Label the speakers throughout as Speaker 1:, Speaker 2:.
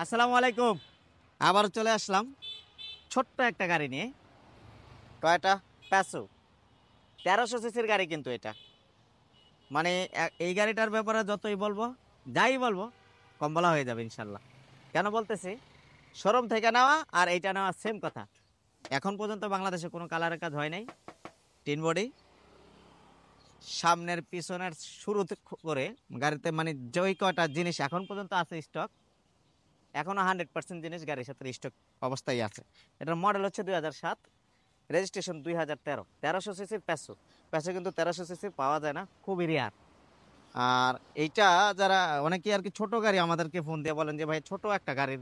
Speaker 1: আসসালামু আলাইকুম। আবার চলে আসলাম ছোট্ট একটা গাড়ি নিয়ে। টয়োটা প্যাসো 1300 সিসির গাড়ি কিন্তু এটা। মানে এই গাড়িটার ব্যাপারে যতই বলবো, যাই বলবো কম বলা হয়ে যাবে ইনশাল্লাহ। কেন বলতেছি? শোরুম থেকে নেওয়া আর এইটা নেওয়া সেম কথা। এখন পর্যন্ত বাংলাদেশে কোনো কালারের কাজ হয় নাই। টিন বডি, সামনের পিছনের শুরু করে গাড়িতে মানে যেই কয়টা জিনিস এখন পর্যন্ত আছে স্টক, এখনো 100% জিনিস গাড়ির সাথে স্টক অবস্থায় আছে। এটার মডেল হচ্ছে 2007, রেজিস্ট্রেশন 2013। 1300 সিসির প্যাসো। প্যাসো কিন্তু 1300 সিসির পাওয়া যায় না, খুবই রেয়ার। আর এইটা যারা অনেকেই আর কি ছোট গাড়ি আমাদেরকে ফোন দিয়ে বলেন যে ভাই ছোট একটা গাড়ির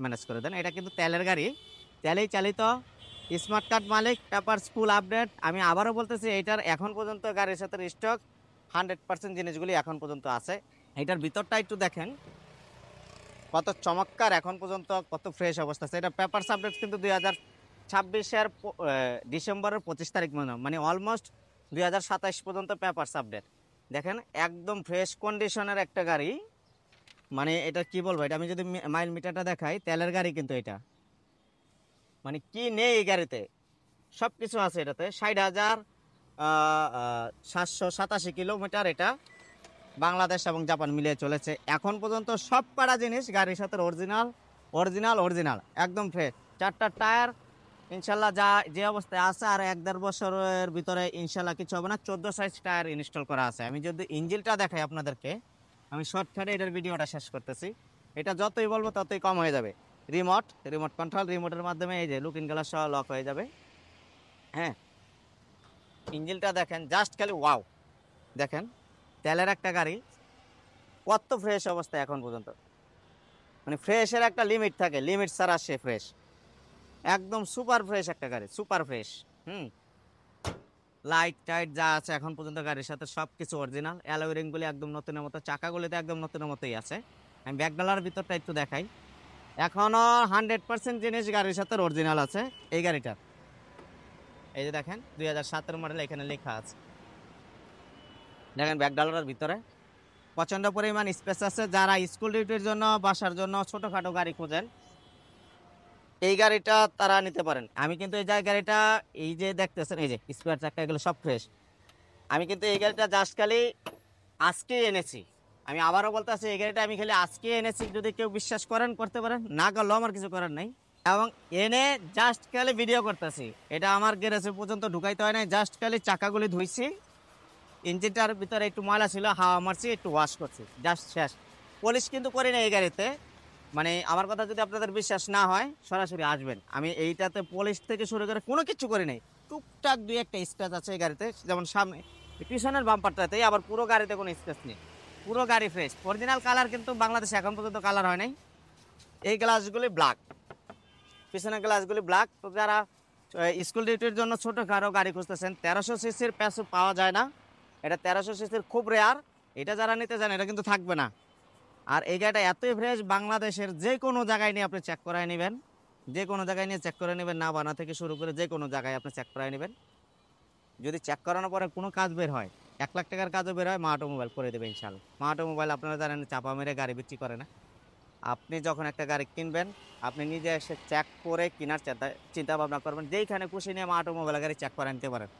Speaker 1: ম্যানেজ করে দেন, এটা কিন্তু তেলের গাড়ি, তেলেই চালিত, স্মার্ট কার্ড মালিক, পেপার ফুল আপডেট। আমি আবারও বলতেছি এইটার এখন পর্যন্ত গাড়ির সাথে স্টক 100% জিনিসগুলি এখন পর্যন্ত আছে। এইটার ভিতরটা একটু দেখেন কত চমৎকার, এখন পর্যন্ত কত ফ্রেশ অবস্থা আছে। এটা পেপার আপডেট কিন্তু 2026-এর ডিসেম্বরের 25 তারিখ মানে অলমোস্ট 2027 পর্যন্ত পেপারস আপডেট। দেখেন একদম ফ্রেশ কন্ডিশনের একটা গাড়ি। মানে এটা কি বলবো, এটা আমি যদি মাইল মিটারটা দেখাই, তেলের গাড়ি কিন্তু এটা। মানে কি নেই এই গাড়িতে, সব কিছু আছে এটাতে। 60,787 কিলোমিটার এটা বাংলাদেশ এবং জাপান মিলিয়ে চলেছে এখন পর্যন্ত। সব কটা জিনিস গাড়ির সাথে অরিজিনাল অরিজিনাল অরিজিনাল, একদম ফ্রেশ। চারটা টায়ার ইনশাল্লাহ যা যে অবস্থায় আছে, আর 1-1.5 বছরের ভিতরে ইনশাল্লাহ কিছু হবে না। 14 সাইজ টায়ার ইনস্টল করা আছে। আমি যদি ইঞ্জিনটা দেখাই আপনাদেরকে, আমি শর্টকাটে এটার ভিডিওটা শেষ করতেছি। এটা যতই বলবো ততই কম হয়ে যাবে। রিমোট রিমোট কন্ট্রোল, রিমোটের মাধ্যমে এই যে লুকিং গ্লাস সহ লক হয়ে যাবে। হ্যাঁ, ইঞ্জিনটা দেখেন, জাস্ট খালি ওয়াও। দেখেন তেলের একটা গাড়ি কত ফ্রেশ অবস্থা এখন পর্যন্ত। মানে ফ্রেশের একটা লিমিট থাকে, লিমিট ছাড়া সে ফ্রেশ। একদম সুপার ফ্রেশ একটা গাড়ি, সুপার ফ্রেশ। হুম, লাইট টাইট যা আছে এখন পর্যন্ত গাড়ির সাথে সবকিছু অরিজিনাল। অ্যালয় রিং গুলি একদম নতুনের মতো, চাকাগুলিতে একদম নতুনের মতোই আছে। আমি ব্যাকডালার ভিতরটা একটু দেখাই, এখনো 100% জিনিস গাড়ির সাথে অরিজিনাল আছে এই গাড়িটার। এই যে দেখেন 2007-এর মডেল, এখানে লেখা আছে। দেখেন ব্যাকডালার ভিতরে প্রচন্ড পরিমাণ স্পেস আছে। যারা স্কুল ডিউটির জন্য, বাসার জন্য ছোটখাটো গাড়ি খোঁজেন, এই গাড়িটা তারা নিতে পারেন। আমি কিন্তু এই গাড়িটা, এই যে দেখতেছেন এই যে স্পেয়ার চাকা, এগুলো সব ফ্রেশ। আমি কিন্তু এই গাড়িটা জাস্ট খালি আজকে এনেছি। আমি আবারও বলতেছি, এই গাড়িটা আমি খালি আজকে এনেছি। যদি কেউ বিশ্বাস করেন করতে পারেন, না করলেও আমার কিছু করার নাই। এবং এনে জাস্ট খালি ভিডিও করতেছি। এটা আমার গ্যারেজে পর্যন্ত ঢুকাইতে হয় নাই, জাস্ট খালি চাকাগুলি ধুইছি, ইঞ্জিনটার ভিতরে একটু ময়লা ছিল, হাওয়া মারছি, একটু ওয়াশ করছি, জাস্ট শেষ। পলিশ কিন্তু করি না এই গাড়িতে। মানে আমার কথা যদি আপনাদের বিশ্বাস না হয়, সরাসরি আসবেন। আমি এইটাতে পলিশ থেকে শুরু করে কোনো কিছু করি নাই। টুকটাক দুই একটা স্ক্র্যাচ আছে এই গাড়িতে, যেমন সামনে পিছনের বাম্পারটাতেই। আবার পুরো গাড়িতে কোনো স্ক্র্যাচ নেই, পুরো গাড়ি ফ্রেশ। অরিজিনাল কালার কিন্তু বাংলাদেশে এখন পর্যন্ত কালার হয় নাই। এই গ্লাসগুলি ব্ল্যাক, পিছনের গ্লাসগুলি ব্ল্যাক। তো যারা স্কুল ডিউটির জন্য ছোটখাটো গাড়ি খুঁজতেছেন, 1300 সিসির প্যাসো পাওয়া যায় না। এটা 1300 সিসির খুব রেয়ার। এটা যারা নিতে চান, এটা কিন্তু থাকবে না। আর এই গাড়িটা এতই ফ্রেশ, বাংলাদেশের যে কোনো জায়গায় নিয়ে আপনি চেক করায় নেবেন, যে কোনো জায়গায় নিয়ে চেক করে নেবেন, না বানা থেকে শুরু করে যে কোনো জায়গায় আপনি চেক করায় নেবেন। যদি চেক করানোর পরে কোনো কাজ বের হয়, 1 লাখ টাকার কাজও বের হয়, মা অটোমোবাইল করে দেবে ইনশাল্লাহ। মা অটোমোবাইল আপনারা জানেন চাপা মেরে গাড়ি বিক্রি করে না। আপনি যখন একটা গাড়ি কিনবেন, আপনি নিজে এসে চেক করে কেনার চিন্তা ভাবনা করবেন। যেইখানে খুশি নিয়ে মা অটোমোবাইল গাড়ি চেক করে নিতে পারেন।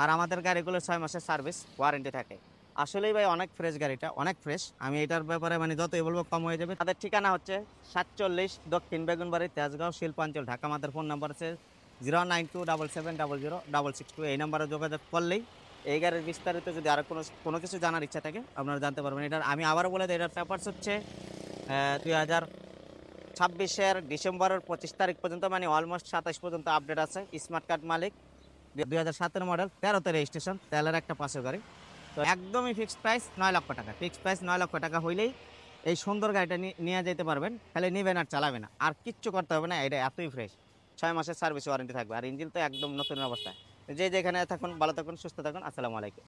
Speaker 1: আর আমাদের গাড়িগুলো 6 মাসের সার্ভিস ওয়ারেন্টি থাকে। আসলেই ভাই অনেক ফ্রেশ, গাড়িটা অনেক ফ্রেশ। আমি এটার ব্যাপারে মানে যতই বলবো কম হয়ে যাবে। তাদের ঠিকানা হচ্ছে 47 দক্ষিণ বেগুনবাড়ি, তেজগাঁও, শিল্পাঞ্চল, ঢাকা। আমাদের ফোন নাম্বার আছে 09277000662। এই নাম্বারে যোগাযোগ করলেই এই গাড়ির বিস্তারিত যদি আরো কোনো কোনো কিছু জানার ইচ্ছা থাকে আপনারা জানতে পারবেন। এটার আমি আবারও বলে দিই, এটার পেপারস হচ্ছে 2026-এর ডিসেম্বরের 25 তারিখ পর্যন্ত, মানে অলমোস্ট 27 পর্যন্ত আপডেট আছে। স্মার্ট কার্ড মালিক, 2007-এর মডেল, 13তে রেজিস্ট্রেশন, তেলের একটা পাশের গাড়ি। তো একদমই ফিক্সড প্রাইস 9 লক্ষ টাকা। ফিক্সড প্রাইস 9 লক্ষ টাকা হইলেই এই সুন্দর গাড়িটা নিয়ে যেতে পারবেন। খালি নিবেন আর চালাবেন না, আর কিচ্ছু করতে হবে না। এটা এতই ফ্রেশ, 6 মাসের সার্ভিস ওয়ারেন্টি থাকবে। আর ইঞ্জিন তো একদম নতুন অবস্থায়। যে যেখানে থাকুন, ভালো থাকুন, সুস্থ থাকুন। আসসালামু আলাইকুম।